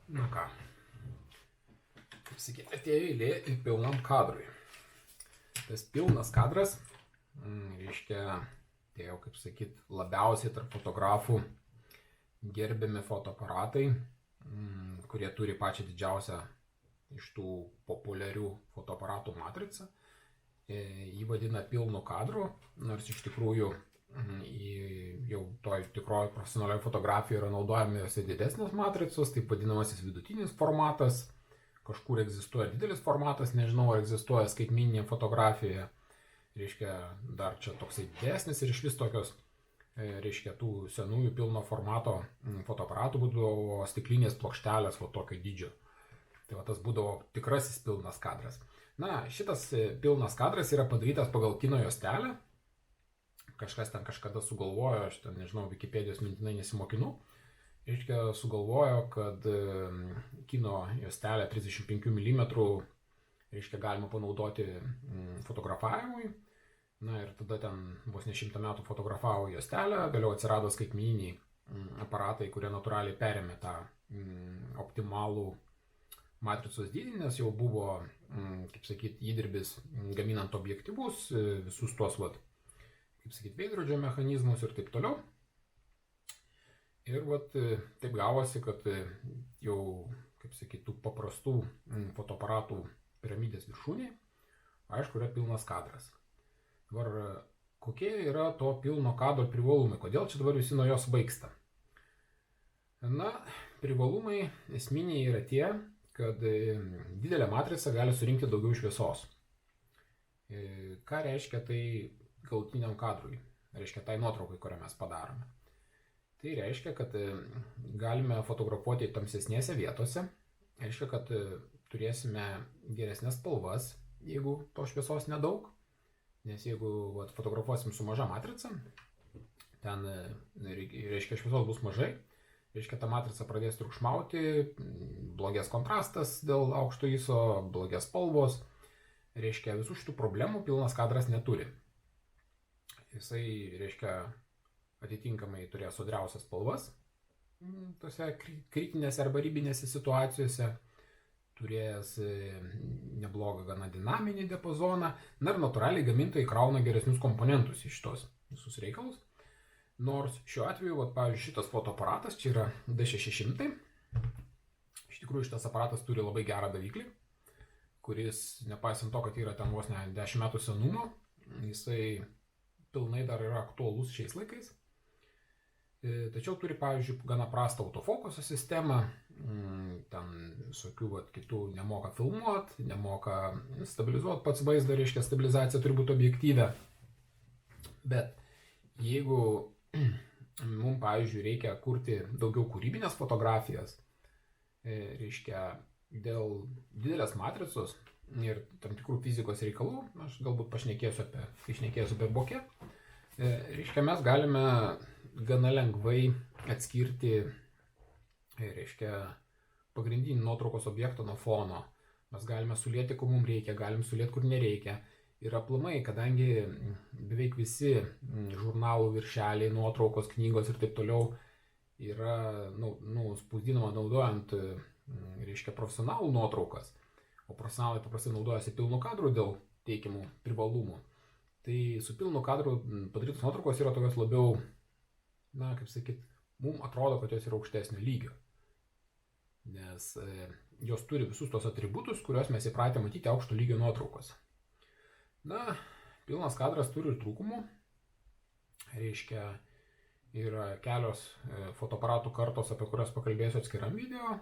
Nu ką, kaip sakyti, atėjo eilė ir pilnam kadrui. Tas pilnas kadras, reiškia, tai jau, kaip sakyti, labiausiai tarp fotografų gerbiami fotoaparatai, kurie turi pačią didžiausią iš tų populiarių fotoaparatų matricą. Jį vadina pilnu kadru, nors iš tikrųjų jau toj tikroji profesionalioje fotografijoje yra naudojami didesnės matricos, taip vadinamasis vidutinis formatas, kažkur egzistuoja didelis formatas, nežinau, ar egzistuoja skaitmeninė fotografija, reiškia, dar čia toksai didesnis ir iš vis tokios, reiškia, tų senųjų pilno formato fotoaparatų būdavo stiklinės plokštelės tokio dydžio. Tai va, tas būdavo tikrasis pilnas kadras. Na, šitas pilnas kadras yra padarytas pagal kino juostelę. Kažkas ten kažkada sugalvojo, aš ten nežinau, Wikipedijos mintinai nesimokinu. Reiškia, sugalvojo, kad kino juostelę 35 mm reiškia, galima panaudoti fotografavimui. Na ir tada ten vos ne 100 metų fotografavo juostelę, vėliau atsirado skaitmeniniai aparatai, kurie natūraliai perėmė tą optimalų matricos dydį, nes jau buvo, kaip sakyti, įdirbis gaminant objektyvus, visus tuos, kaip sakyti, veidrodžio mechanizmus ir taip toliau. Ir taip gavosi, kad jau, kaip sakyti, tų paprastų fotoaparatų piramidės viršūnėje, aišku, yra pilnas kadras. Dabar, kokie yra to pilno kadro privalumai? Kodėl čia dabar visi nuo jos baigsta? Na, privalumai esminiai yra tie, kad didelė matrica gali surinkti daugiau šviesos. Ką reiškia tai galutiniam kadrui? Reiškia tai nuotraukai, kurią mes padarome. Tai reiškia, kad galime fotografuoti tamsesnėse vietose. Reiškia, kad turėsime geresnės spalvas, jeigu to šviesos nedaug. Nes jeigu fotografuosim su maža matrica, ten, reiškia, šviesos bus mažai. Reiškia, ta matrica pradės triukšmauti, blogės kontrastas dėl aukšto ISO, blogės spalvos. Reiškia, visų šitų problemų pilnas kadras neturi. Jisai, reiškia, atitinkamai turės sodriausias spalvas tose kritinėse arba ribinėse situacijose, turės neblogą gana dinaminį diapazoną, na ir natūraliai gamintojai krauna geresnius komponentus iš šitos visus reikalus. Nors šiuo atveju, pavyzdžiui, šitas fotoaparatas, čia yra D600, iš tikrųjų šitas aparatas turi labai gerą daviklį, kuris, nepaisant to, kad yra ten vos ne 10 metų senumo, jisai pilnai dar yra aktualus šiais laikais. Tačiau turi, pavyzdžiui, gana prastą autofokuso sistemą, ten visokių kitų nemoka filmuot, nemoka stabilizuoti pats vaizdą, reiškia, stabilizacija turi būti objektyvė. Bet jeigu mums, pavyzdžiui, reikia kurti daugiau kūrybinės fotografijas, reiškia, dėl didelės matricos ir tam tikrų fizikos reikalų, aš galbūt pašnekėsiu apie bokeh, reiškia, mes galime gana lengvai atskirti, reiškia, pagrindinį nuotraukos objektą nuo fono. Mes galime sulėti, kur mums reikia, galim sulėti, kur nereikia. Ir aplamai, kadangi beveik visi žurnalų viršeliai, nuotraukos, knygos ir taip toliau yra spausdinama naudojant, reiškia, profesionalų nuotraukas, o profesionalai paprastai naudojasi pilnu kadru dėl teikiamų privalumų, tai su pilnu kadru padarytos nuotraukos yra tokios labiau, na, kaip sakyt, mums atrodo, kad jos yra aukštesnio lygio, nes jos turi visus tos atributus, kuriuos mes įpratę matyti aukšto lygio nuotraukose. Na, pilnas kadras turi ir trūkumų, reiškia, yra kelios fotoaparatų kartos, apie kurias pakalbėsiu atskiram video,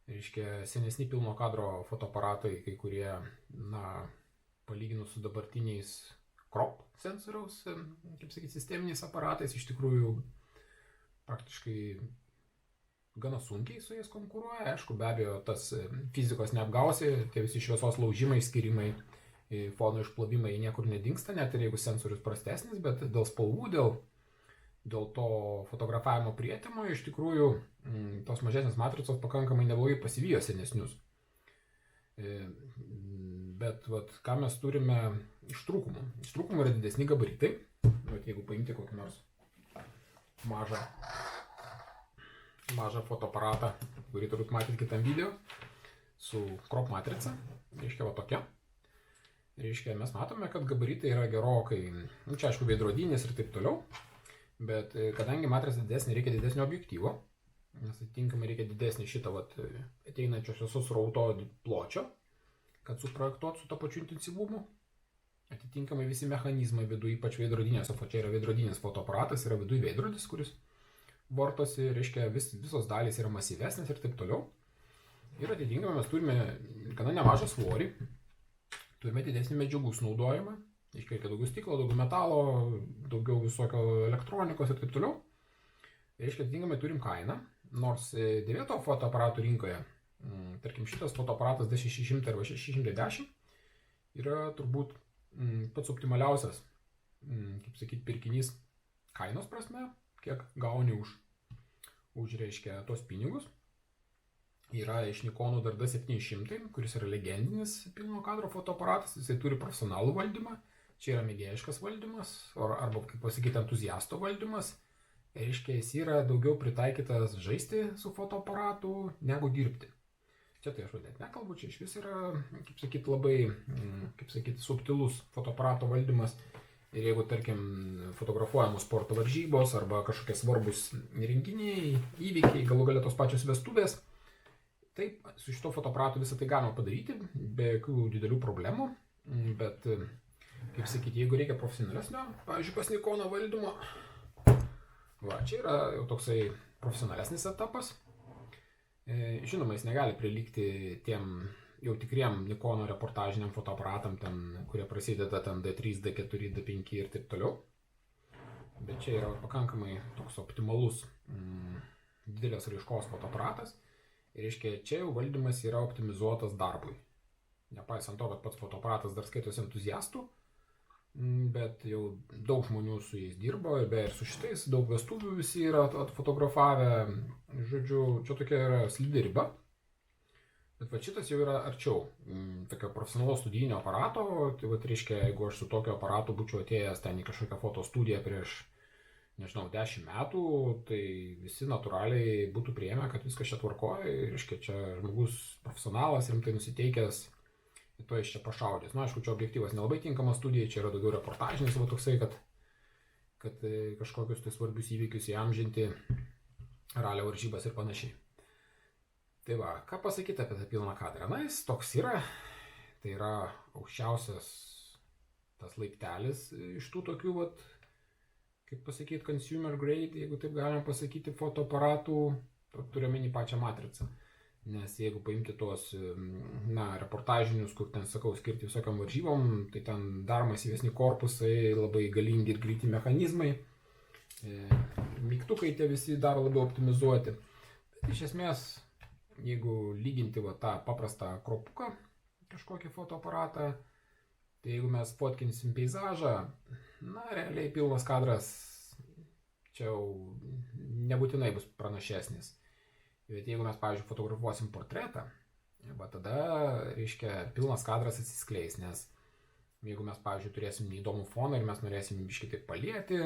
reiškia, senesni pilno kadro fotoaparatai, kai kurie, na, palyginus su dabartiniais crop sensoriaus, kaip sakyti, sisteminiais aparatais, iš tikrųjų praktiškai gana sunkiai su jais konkuruoja. Aišku, be abejo, tas fizikos neapgausi, tie visi šviesos laužimai, skirimai, fono išplovimai niekur nedingsta, net ir jeigu sensorius prastesnis, bet dėl spalvų, dėl to fotografavimo prietimo, iš tikrųjų, tos mažesnės matricos pakankamai neblogai pasivijo senesnius. Bet ką mes turime iš trūkumų? Iš trūkumų yra didesni gabaritai. Jeigu paimti kokį nors mažą fotoaparatą, kurį turbūt matėt kitam video, su crop matrica, reiškia va tokia. Reiškia, mes matome, kad gabaritai yra gerokai, čia aišku veidrodinės ir taip toliau, bet kadangi matrica didesnė, reikia didesnio objektyvo, nes atitinkamai reikia didesnį šitą ateinančio šviesos srauto pločio, kad suprojektuot su to pačiu intensyvumu. Atitinkamai visi mechanizmai viduje, ypač veidrodinės, o čia yra veidrodinis fotoaparatas, yra viduje veidrodis, kuris vartosi, reiškia, visos dalys yra masyvesnės ir taip toliau. Ir atitinkamai mes turime gana nemažą svorį, turime didesnį medžiagų sunaudojimą, reiškia, daugiau stiklo, daugiau metalo, daugiau visokio elektronikos ir taip toliau. Reiškia, atitinkamai turim kainą, nors dėvėto fotoaparatų rinkoje, tarkim, šitas fotoaparatas D600 arba 610 yra turbūt pats optimaliausias, kaip sakyti, pirkinys kainos prasme, kiek gauni už reiškia, tos pinigus. Yra iš Nikonų dar D700, kuris yra legendinis pilno kadro fotoaparatas, jisai turi profesionalų valdymą, čia yra mėgėjiškas valdymas, arba, kaip pasakyti, entuziasto valdymas. Reiškia, jis yra daugiau pritaikytas žaisti su fotoaparatu, negu dirbti. Čia tai aš vadinti nekalbu, čia iš vis yra, kaip sakyti, labai, kaip sakyti, subtilus fotoaparato valdymas. Ir jeigu, tarkim, fotografuojamos sporto varžybos arba kažkokie svarbus renginiai, įvykiai, galų galia tos pačios vestuvės, taip, su šito fotoaparatu visą tai galima padaryti, be jokių didelių problemų, bet, kaip sakyti, jeigu reikia profesionalesnio, pavyzdžiui, pas Nikono valdymo, va, čia yra jau toksai profesionalesnis etapas. Žinoma, jis negali prilygti tiem jau tikriem Nikono reportažiniam fotoaparatam, ten, kurie prasideda ten D3, D4, D5 ir taip toliau. Bet čia yra pakankamai toks optimalus didelės raiškos fotoaparatas. Ir reiškia, čia jau valdymas yra optimizuotas darbui. Nepaisant to, kad pats fotoaparatas dar skaitosi entuziastų, bet jau daug žmonių su jais dirbo ir su šitais daug vestuvių visi yra atfotografavę. Žodžiu, čia tokia yra slidi riba. Bet va šitas jau yra arčiau tokio profesionalaus studijinio aparato. Tai va reiškia, jeigu aš su tokio aparatu būčiau atėjęs ten į kažkokią fotostudiją prieš, nežinau, 10 metų, tai visi natūraliai būtų priėmę, kad viskas čia tvarkoja. Reiškia, čia žmogus profesionalas, rimtai nusiteikęs, ir to iš čia pašaudės. Na, aišku, čia objektyvas nelabai tinkamas studijai, čia yra daugiau reportažinis, va toksai, kad kažkokius tai svarbius įvykius įamžinti, ralio varžybas ir panašiai. Tai va, ką pasakyti apie tą pilną kadrą? Na, jis toks yra, tai yra aukščiausias tas laiptelis iš tų tokių, vat, kaip pasakyti, consumer grade, jeigu taip galima pasakyti, fotoaparatų, turiuomenį pačią matricą. Nes jeigu paimti tuos, na, reportažinius, kur ten, sakau, skirti visokiam varžybom, tai ten dar masyvesni korpusai, labai galingi ir greiti mechanizmai, mygtukai tie visi dar labiau optimizuoti. Bet iš esmės, jeigu lyginti va, tą paprastą kropuką, kažkokį fotoaparatą, tai jeigu mes fotkinsim peizažą, na, realiai pilnas kadras čia jau nebūtinai bus pranašesnis. Bet jeigu mes, pavyzdžiui, fotografuosim portretą, va tada, reiškia, pilnas kadras atsiskleis, nes jeigu mes, pavyzdžiui, turėsim neįdomų foną ir mes norėsim biškį taip palieti,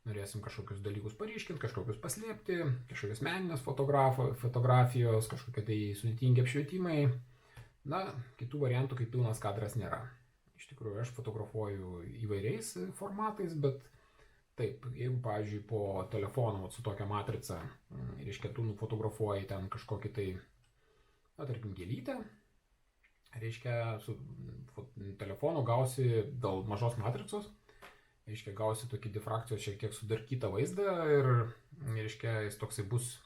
norėsim kažkokius dalykus paryškinti, kažkokius paslėpti, kažkokios meninės fotografijos, kažkokie tai sudėtingi apšvietimai, na, kitų variantų kaip pilnas kadras nėra. Iš tikrųjų, aš fotografuoju įvairiais formatais, bet taip, jeigu, pavyzdžiui, po telefonu su tokia matrica, reiškia, tu nufotografuoji ten kažkokį tai, na, tarkim, gėlytę, reiškia, su telefonu gausi dėl mažos matricos, reiškia, gausi tokį difrakcijos šiek tiek sudarkytą vaizdą ir, reiškia, jis toksai bus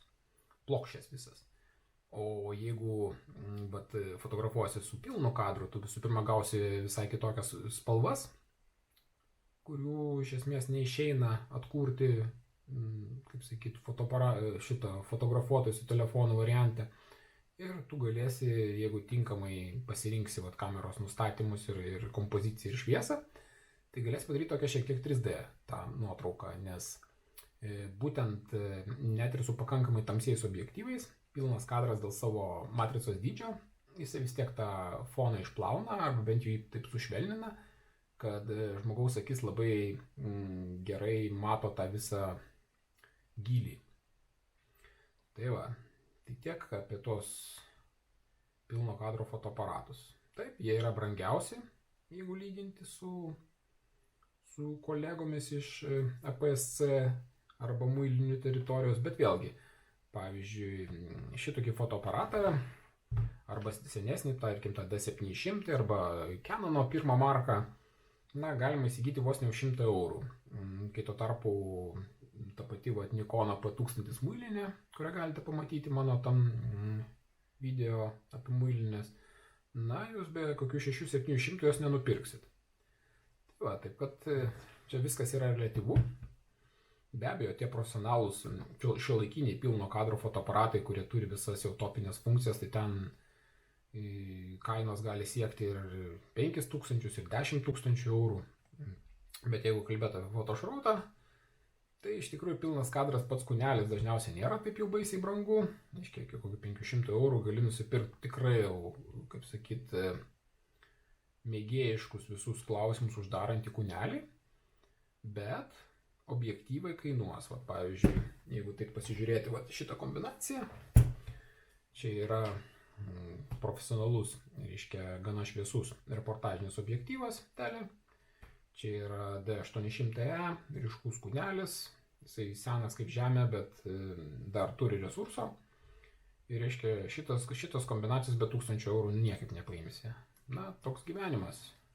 plokščias visas. O jeigu fotografuosi su pilnu kadru, tu visų pirma gausi visai kitokias spalvas, kurių iš esmės neišeina atkurti, kaip sakyti, šitą fotografuotojų su telefonu variantą. Ir tu galėsi, jeigu tinkamai pasirinksi kameros nustatymus ir kompoziciją ir šviesą, tai galėsi padaryti tokią šiek tiek 3D tą nuotrauką, nes būtent net ir su pakankamai tamsiais objektyvais, pilnas kadras dėl savo matricos dydžio, jisai vis tiek tą foną išplauna, arba bent jau jį taip sušvelnina, kad žmogaus akis labai gerai mato tą visą gylį. Tai va, Tai tiek apie tos pilno kadro fotoaparatus. Taip, jie yra brangiausi, jeigu lyginti su kolegomis iš APS-C arba muilinių teritorijos, bet vėlgi, pavyzdžiui, šitokį fotoaparatą arba senesnį, tarkim, tą D700 arba Canono pirmą marką, galima įsigyti vos ne už 100 eurų. Kai tuo tarpu ta pati Nikono P1000 muilinė, kurią galite pamatyti mano tam video apie muilinės, jūs be kokių 600-700 jos nenupirksit. Taip kad čia viskas yra relativu. Be abejo, tie profesionalūs šiuolaikiniai pilno kadro fotoaparatai, kurie turi visas jau topinės funkcijas, tai ten kainos gali siekti ir 5000 ir 10 000 eurų. Bet jeigu kalbėt apie fotošrautą, tai iš tikrųjų pilnas kadras pats kūnelis dažniausiai nėra taip jau baisiai brangu. Iškiek kokių 500 eurų gali nusipirkti tikrai jau, kaip sakyt, mėgėjiškus visus klausimus uždarantį kūnelį. Bet objektyvai kainuos. Pavyzdžiui, jeigu taip pasižiūrėti šitą kombinaciją, čia yra profesionalus, reiškia gana šviesus reportažinis objektyvas tele. Čia yra D800E, ryškus kūnelis, jisai senas kaip žemė, bet dar turi resurso. Ir reiškia, šitos kombinacijos be 1000 eurų niekaip nepaimsi. Toks gyvenimas.